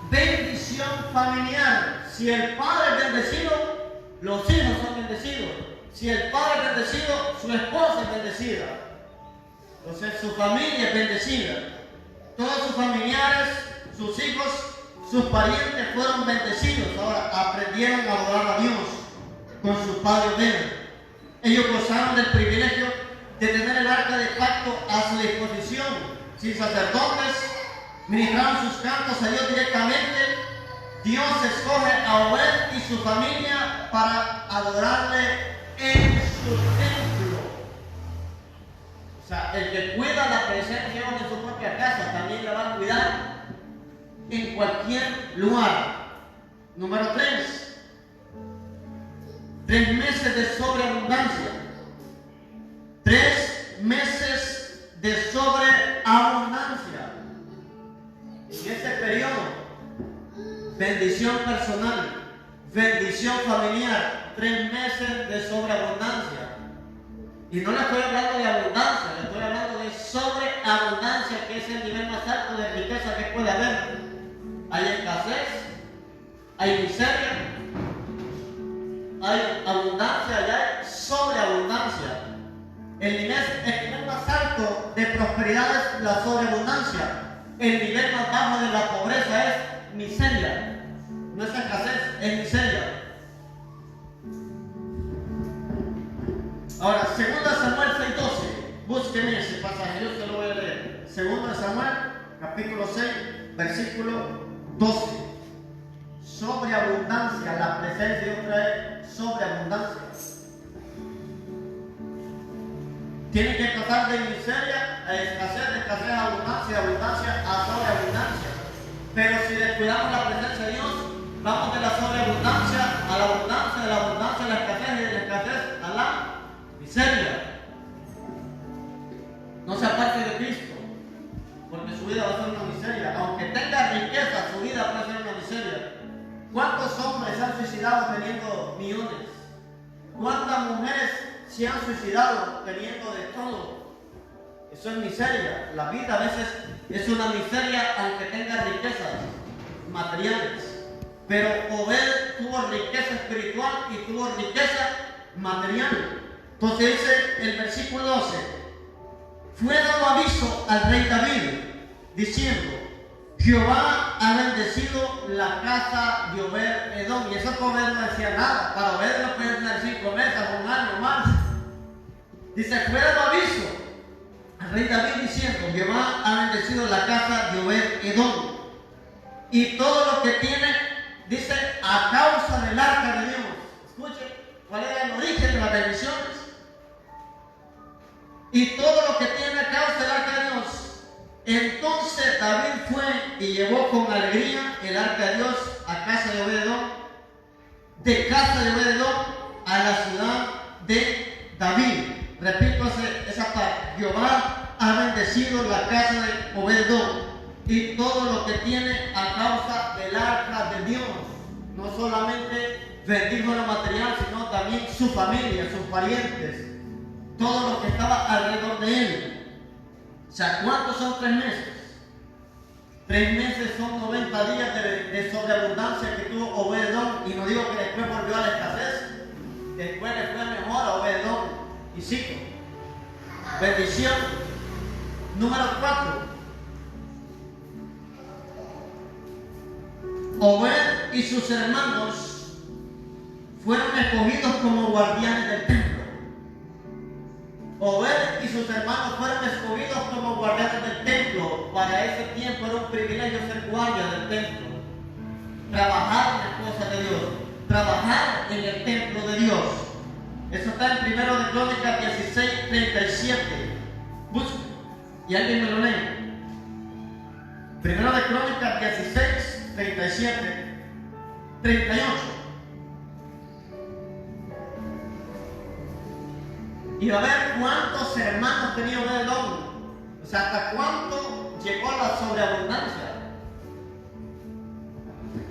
Bendición familiar. Si el padre es bendecido, los hijos son bendecidos. Si el padre es bendecido, su esposa es bendecida. Entonces su familia es bendecida. Todos sus familiares, sus hijos, sus parientes fueron bendecidos. Ahora aprendieron a adorar a Dios con su padre Obed. Ellos gozaron del privilegio de tener el arca de pacto a su disposición. Sin sacerdotes, ministraron sus cantos a Dios directamente. Dios escoge a Obed y su familia para adorarle en su templo. O sea, el que cuida la presencia de Dios en su propia casa también la va a cuidar en cualquier lugar. Número 3. 3 meses de sobreabundancia. 3 meses de sobreabundancia. En ese periodo, bendición personal, bendición familiar, 3 meses de sobreabundancia. Y no le estoy hablando de abundancia, le estoy hablando de sobreabundancia, que es el nivel más alto de riqueza que puede haber. Hay escasez, hay miseria, hay abundancia y hay sobreabundancia. El nivel más alto de prosperidad es la sobreabundancia. El nivel más bajo de la pobreza es miseria. No es escasez, es miseria. Ahora, 2 Samuel 6:12. Búsqueme ese pasaje, yo se lo voy a leer. 2 Samuel, capítulo 6, versículo 12. Sobreabundancia, la presencia de Dios trae sobreabundancia. Tiene que pasar de miseria a escasez, de escasez a abundancia, de abundancia a sobreabundancia. Pero si descuidamos la presencia de Dios, vamos de la sobreabundancia a la abundancia, de la abundancia a la escasez y de la escasez a la miseria. No se aparte de Cristo, porque su vida va a ser una miseria. Aunque tenga riqueza, su vida puede ser una miseria. ¿Cuántos hombres se han suicidado teniendo millones? ¿Cuántas mujeres se han suicidado teniendo de todo? Eso es miseria. La vida a veces es una miseria aunque tenga riquezas materiales. Pero Obed tuvo riqueza espiritual y tuvo riqueza material. Entonces dice el versículo 12: fue dado aviso al rey David, diciendo: Jehová ha bendecido la casa de Obed Edom. Y eso Obed no decía nada. Para Obed no puede tener 5 meses o un año más. Dice: fue dado aviso al rey David diciendo: Jehová ha bendecido la casa de Obed Edom. Y todo lo que tiene, dice, a causa del arca de Dios. Escuche, ¿cuál era el origen de las bendiciones? Y todo lo que tiene a causa del arca de Dios. Entonces David fue y llevó con alegría el arca de Dios a casa de Obed Edom, de casa de Obed Edom a la ciudad de David. Repito esa parte: Jehová ha bendecido la casa de Obed Edom y todo lo que tiene a causa del arca de Dios. No solamente bendijo lo material, sino también su familia, sus parientes, todo lo que estaba alrededor de él. O sea, ¿cuántos son 3 meses? 3 meses son 90 días de sobreabundancia que tuvo Obed Edom. Y no digo que después volvió a la escasez. Después le fue mejor a Obed Edom. Y sigo. Bendición. Número 4. Obed y sus hermanos fueron escogidos como guardianes del templo. Obed y sus hermanos fueron escogidos como guardianes del templo. Para ese tiempo era un privilegio ser guardia del templo. Trabajar en las cosas de Dios. Trabajar en el templo de Dios. Eso está en 1 de Crónicas 16:37. Busque. Y alguien me lo lee. 1 de Crónicas 16:37, 38. Y va a ver cuántos hermanos tenía Obed Edom. O sea, hasta cuánto llegó la sobreabundancia.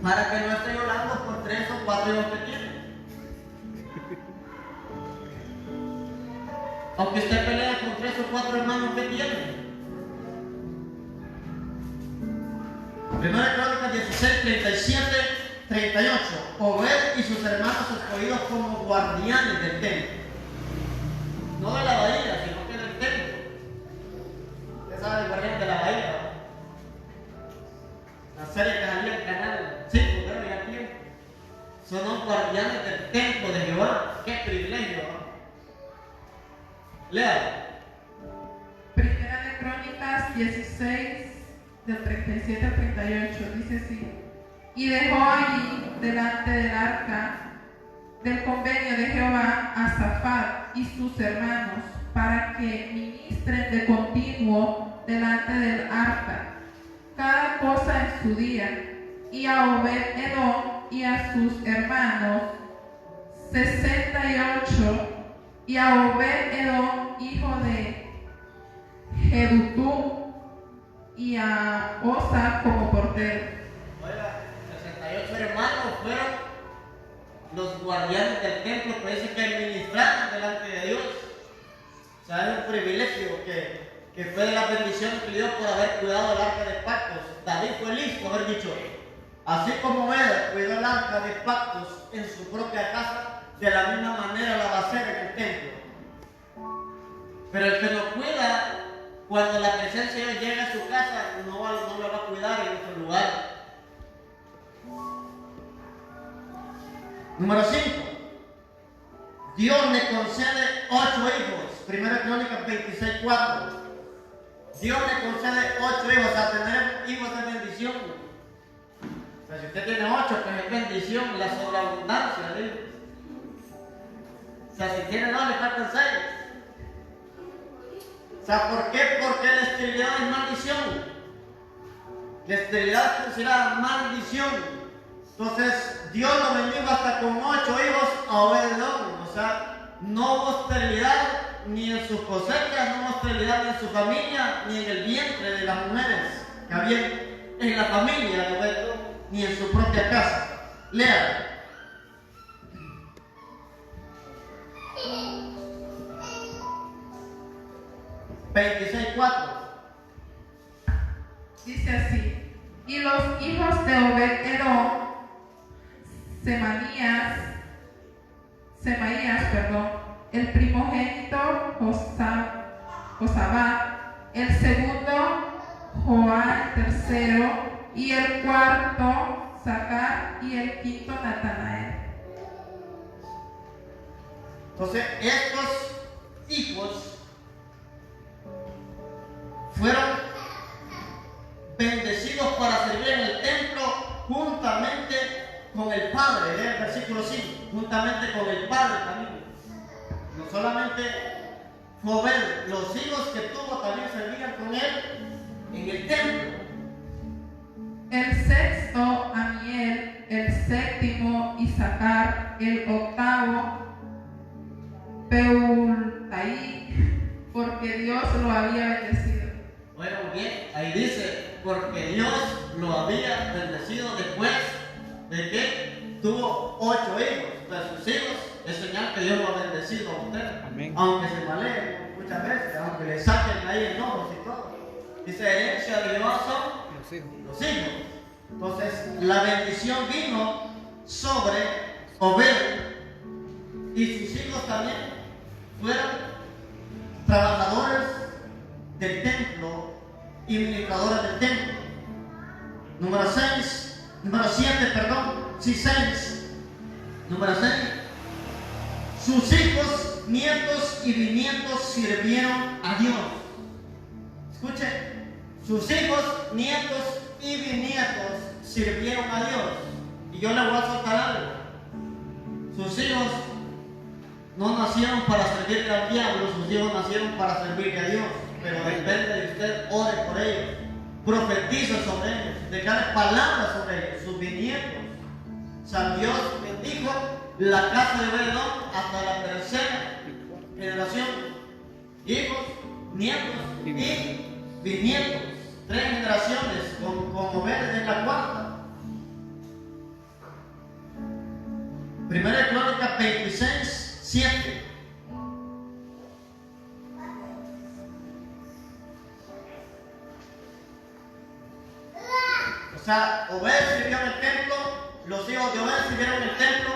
Para que no esté llorando por 3 o 4 hijos que tiene. Aunque usted pelea con 3 o 4 hermanos que tiene. 1 Crónicas 16:37, 38. Obed y sus hermanos escogidos como guardianes del templo. no de la bahía, sino que del templo. Usted sabe el guardián de la bahía, ¿no? La serie que salía en Canal 5, creo, ya tiempo. Son los guardianes del templo de Jehová. Qué privilegio, ¿no? Lea. Primera de Crónicas 16, del 37 al 38, dice así: y dejó allí, delante del arca del convenio de Jehová, a Safat y sus hermanos, para que ministren de continuo delante del arca, cada cosa en su día, y a Obed-Edom y a sus hermanos 68, y a Obed-Edom, hijo de Jedutum, y a Osa como portero. Oiga, 68 hermanos fueron los guardianes del templo, que dice que administraron delante de Dios. O sea, es un privilegio que fue de la bendición que le dio por haber cuidado el arca de pactos. David fue listo haber dicho, así como él cuidó el arca de pactos en su propia casa, de la misma manera la va a hacer en el templo. Pero el que lo cuida, cuando la presencia de Dios llega a su casa, no lo va a cuidar en otro lugar. Número 5. Dios le concede 8 hijos. Primera Crónicas 26:4. Dios le concede 8 hijos. A tener hijos es bendición. O sea, si usted tiene 8, pues es bendición, la sobreabundancia de hijos. O sea, si tiene 2, le faltan 6. O sea, ¿por qué? Porque la esterilidad es maldición. La esterilidad es considerada maldición. Entonces, Dios lo bendijo hasta con 8 hijos a Obed-Edom. O sea, no hubo esterilidad ni en sus cosechas, no hubo esterilidad ni en su familia, ni en el vientre de las mujeres que había en la familia de Obed-Edom, ni en su propia casa. Lea. Dice así: y los hijos de Obed-Edom, Semaías, el primogénito Josabad, el segundo Joá, el tercero, y el cuarto Sacar, y el quinto Natanael. Entonces, estos hijos fueron bendecidos para servir en el templo juntamente con el Padre. Lee el versículo 5, juntamente con el Padre también. No solamente fue Obed, los hijos que tuvo también servían con él en el templo. El sexto Amiel, el séptimo Isaacar, el octavo Peultaí, porque Dios lo había bendecido. Bueno, bien, ahí dice, porque Dios lo había bendecido después de que tuvo 8 hijos. Entonces sus hijos es señal que Dios lo ha bendecido a usted. Amén. Aunque se maleen muchas veces, aunque le saquen ahí enojos y todo. Dice, herencia de Jehová son los hijos. Entonces la bendición vino sobre Obed, y sus hijos también fueron trabajadores del templo y ministradores del templo. Número 6. Sus hijos, nietos y bisnietos sirvieron a Dios. Escuche, sus hijos, nietos y bisnietos sirvieron a Dios. Y yo le voy a soltar algo. Sus hijos no nacieron para servirle al diablo, sus hijos nacieron para servirle a Dios. Pero depende de usted, ore por ellos, profetiza sobre ellos, declare palabras sobre ellos, sus bisnietos. O sea, Dios bendijo la casa de Obed-Edom hasta la tercera generación. Hijos, nietos y bisnietos. 3 generaciones con Obed en la cuarta. Primera Crónicas 26:7. O sea, Obed sirvió en el templo, los hijos de Obed sirvieron en el templo,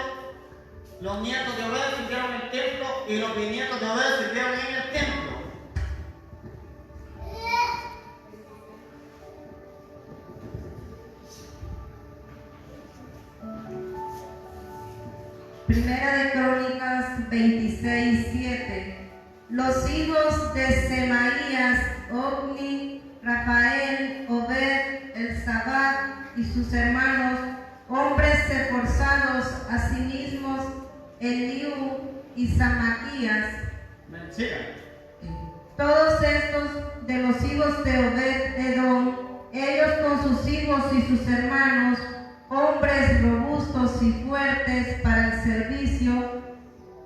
Los nietos de Obed sirvieron en el templo y los bisnietos de Obed sirvieron en el templo. Primera de Crónicas 26:7. Los hijos de Semaías, Ogni, Rafael, Obed, Elzabad y sus hermanos, hombres esforzados, asimismo Eliú y Samaquías. Mentira. Todos estos de los hijos de Obed-Edom, ellos con sus hijos y sus hermanos, hombres robustos y fuertes para el servicio,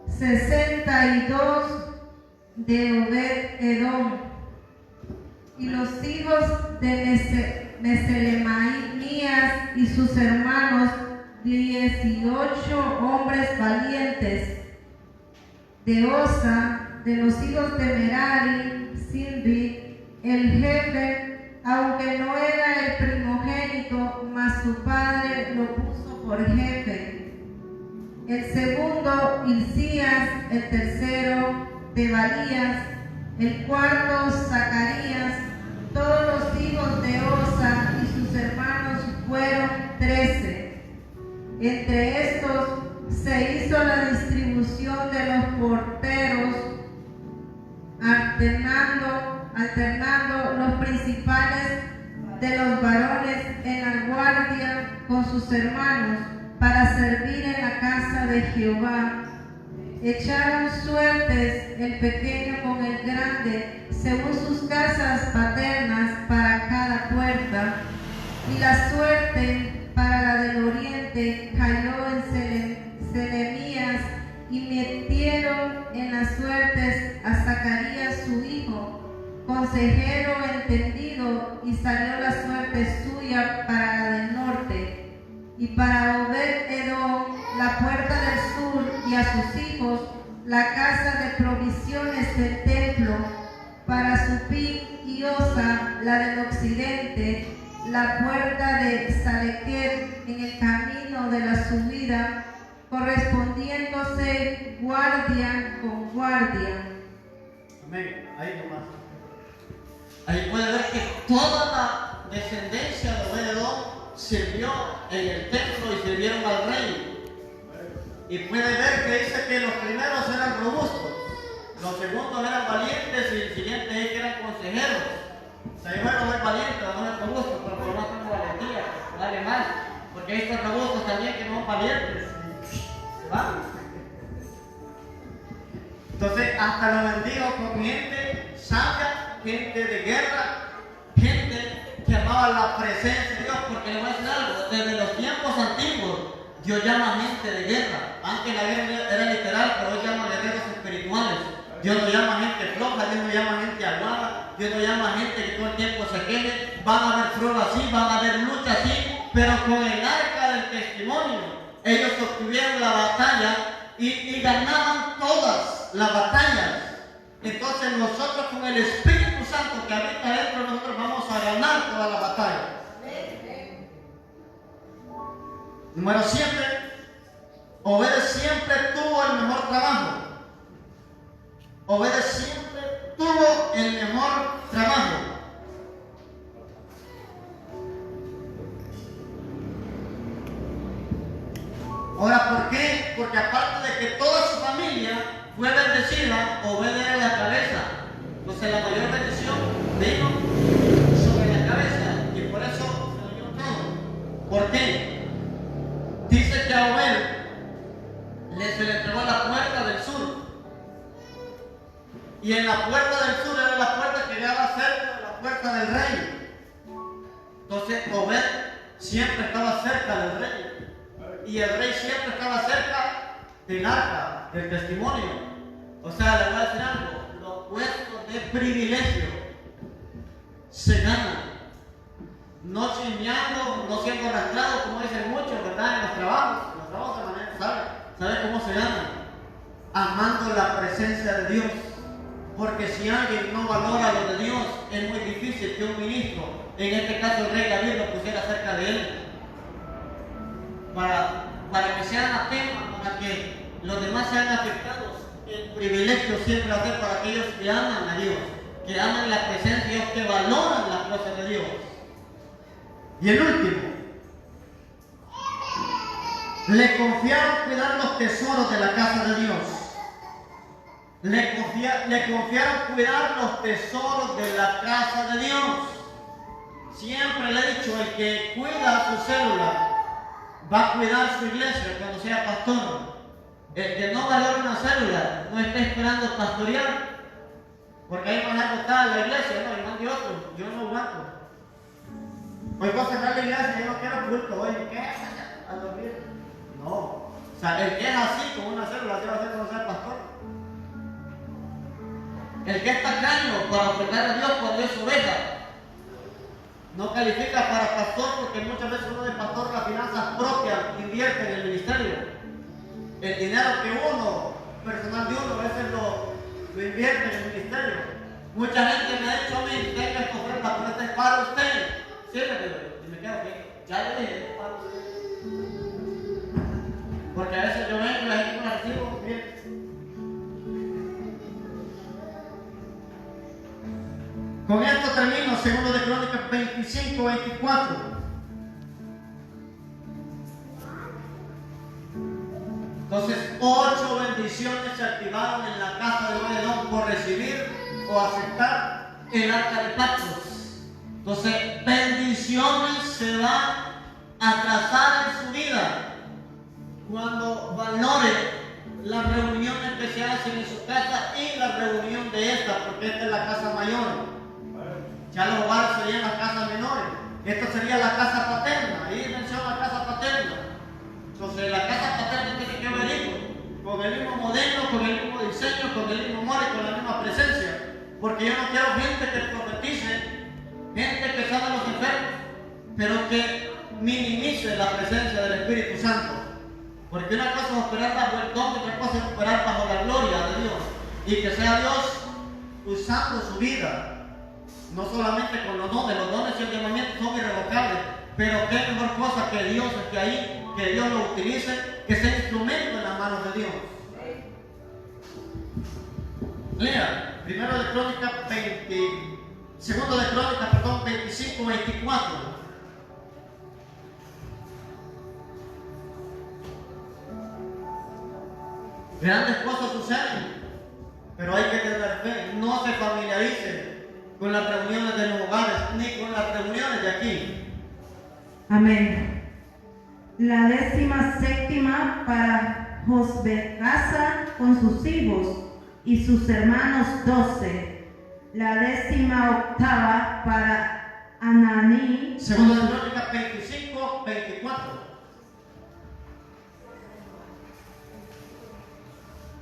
62 de Obed-Edom. Y los hijos de Meselemías y sus hermanos, 18 hombres valientes. De Osa, de los hijos de Merari, Silvi, el jefe, aunque no era el primogénito, mas su padre lo puso por jefe. El segundo, Hilcías, el tercero, Tebalías, el cuarto, Zacarías. Todos los hijos de Osa y sus hermanos fueron 13. Entre estos se hizo la distribución de los porteros, alternando los principales de los varones en la guardia con sus hermanos para servir en la casa de Jehová. Echaron suertes el pequeño con el grande, según sus casas paternas para cada puerta, y la suerte para la del oriente cayó en Selemías, y metieron en las suertes a Zacarías su hijo, consejero entendido, y salió la suerte suya para la del norte. Y para Obed-Edom la puerta del sur, y a sus hijos la casa de provisiones del templo. Para Supim y Osa la del occidente, la puerta de Salequet en el camino de la subida, correspondiéndose guardia con guardia. Amén. Ahí nomás. Ahí puede ver que toda la descendencia de Obed-Edom sirvió en el templo y sirvieron al rey. Y puede ver que dice que los primeros eran robustos, los segundos eran valientes y el siguiente es que eran consejeros. O sea, yo no soy valiente, no soy robusto, pero por lo menos tengo valentía, vale más. Porque hay estos robustos también que no son valientes. Se van. Entonces, hasta lo bendigo con gente sabia, gente de guerra, gente que amaba la presencia de Dios. Porque le voy a decir algo, desde los tiempos antiguos, Dios llama gente de guerra. Antes la guerra era literal, pero hoy llama guerreros espirituales. Dios no llama gente floja, Dios no llama gente aguada, Dios no llama gente que todo el tiempo se quede. Van a haber pruebas así, van a haber luchas así, pero con el arca del testimonio, ellos obtuvieron la batalla y ganaban todas las batallas. Entonces nosotros con el Espíritu Santo que habita dentro de nosotros vamos a ganar todas las batallas. Número 7, Obed siempre tuvo el mejor trabajo. Obed siempre tuvo el mejor trabajo. Ahora, ¿por qué? Porque aparte de que toda su familia fue bendecida, Obed era la cabeza. Entonces la mayor bendición vino sobre la cabeza y por eso se lo dio todo. ¿Por qué? Dice que a Obed se le entregó la puerta del sur. Y en la puerta del sur era la puerta que quedaba cerca de la puerta del rey. Entonces Obed siempre estaba cerca del rey. Y el rey siempre estaba cerca del arca, del testimonio. O sea, le voy a decir algo, los puestos de privilegio se ganan. No chismeando, no siendo arrastrado, como dicen muchos, ¿verdad? En los trabajos de manera, ¿sabe cómo se gana? Amando la presencia de Dios. Porque si alguien no valora lo de Dios, es muy difícil que un ministro, en este caso el rey David, lo pusiera cerca de él. Para que sea anatema, para que los demás sean afectados. El privilegio siempre va a ser para aquellos que aman a Dios, que aman la presencia de Dios, que valoran las cosas de Dios. Y el último, le confiaron cuidar los tesoros de la casa de Dios. Le confiaron cuidar los tesoros de la casa de Dios. Siempre le he dicho, el que cuida su célula va a cuidar su iglesia cuando sea pastor. El que no valora una célula no está esperando pastorear, porque ahí van a agotar la iglesia, no, y mande otro, yo no aguanto. Hoy voy a cerrar la iglesia, yo no quiero culto, hoy, ¿qué? A dormir. No, o sea, el que es así con una célula, se va a hacer como sea pastor. El que es tacaño para ofrendar a Dios cuando es oveja, no califica para pastor, porque muchas veces uno de pastor las finanzas propias invierte en el ministerio. El dinero que uno, personal de uno, a veces lo invierte en el ministerio. Mucha gente me ha dicho a mí, tenga esta oferta, pero esta es para usted. Sí, y me quedo bien. Ya le dije, es para usted. Porque a veces yo vengo y la gente me la recibo, bien. Con esto termino, 2 de Crónicas 25-24. Entonces, 8 bendiciones se activaron en la casa de Obed-Edom por recibir o aceptar el arca de pactos. Entonces, bendiciones se van a trazar en su vida cuando valore las reuniones que se hacen en su casa y la reunión de esta, porque esta es la casa mayor. Ya los hogares serían las casas menores. Esta sería la casa paterna. Ahí menciona la casa paterna. Entonces, la casa paterna tiene que ver con el mismo modelo, con el mismo diseño, con el mismo amor y con la misma presencia. Porque yo no quiero gente que profetice, gente que sana a los enfermos, pero que minimice la presencia del Espíritu Santo. Porque una cosa es operar bajo el don, otra cosa es operar bajo la gloria de Dios. Y que sea Dios usando su vida. No solamente con los dones y el llamamiento son irrevocables, pero qué mejor cosa que Dios esté ahí, que Dios lo utilice, que sea instrumento en las manos de Dios. Lea, 2 de Crónicas 25-24. Grandes cosas suceden, pero hay que tener fe. No se familiarice con las reuniones de los hogares ni con las reuniones de aquí. Amén. La 17ª para Josbecasa con sus hijos y sus hermanos 12. La 18ª para Ananí. 2 de Crónicas 25-24.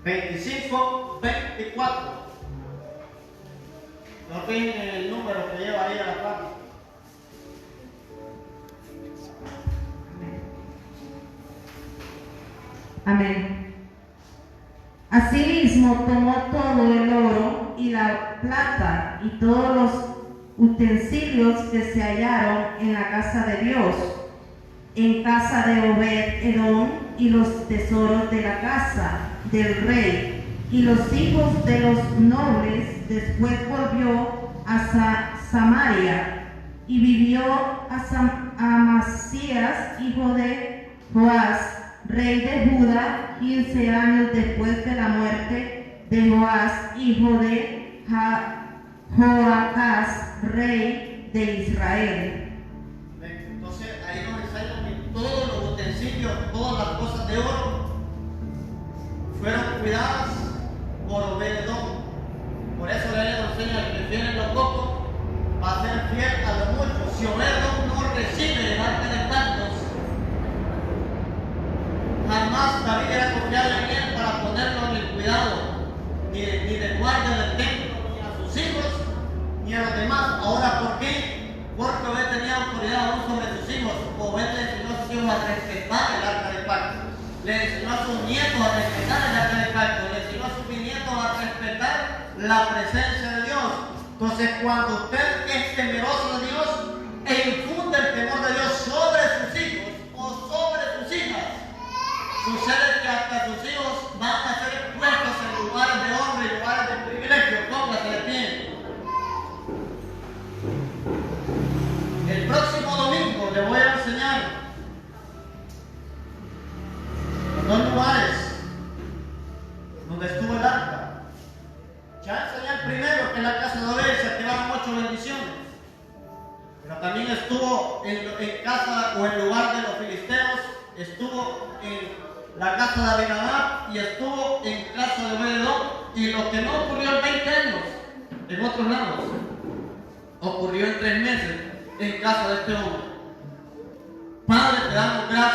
25-24. No tienen el número que lleva ahí a la parte. Amén. Asimismo tomó todo el oro y la plata y todos los utensilios que se hallaron en la casa de Dios, en casa de Obed-Edom, y los tesoros de la casa del rey, y los hijos de los nobles. Después volvió a Samaria y vivió a Amasías, hijo de Joás, rey de Judá, 15 años después de la muerte de Joás, hijo de Joacás, rey de Israel. Entonces ahí nos enseñan que todos los utensilios, todas las cosas de oro fueron cuidadas por Obed-Edom. Por eso la ley nos enseña que fiel en lo poco va a ser fiel a lo mucho. Si Obed-Edom no recibe el arca de pactos, jamás David era confiable en él para ponerlo en el cuidado, ni de guardia del templo, ni a sus hijos, ni a los demás. Ahora, ¿por qué? Porque Obed tenía autoridad aún sobre sus hijos. Obed le enseñó a sus hijos a respetar el arca de pacto. Le enseñó a sus nietos a respetar el arca de pacto. Le enseñó a sus bisnietos a respetar la presencia de Dios. Entonces, cuando usted es temeroso de Dios e infunde el temor de Dios sobre sus hijos o sobre sus hijas, sucede que hasta sus hijos Ya enseñé primero que en la casa de Obed se activaron 8 bendiciones. Pero también estuvo en casa o en lugar de los filisteos, estuvo en la casa de Abinadab y estuvo en casa de Obed-edom. Y lo que no ocurrió en 20 años en otros lados, ocurrió en 3 meses en casa de este hombre. Padre, te damos gracias.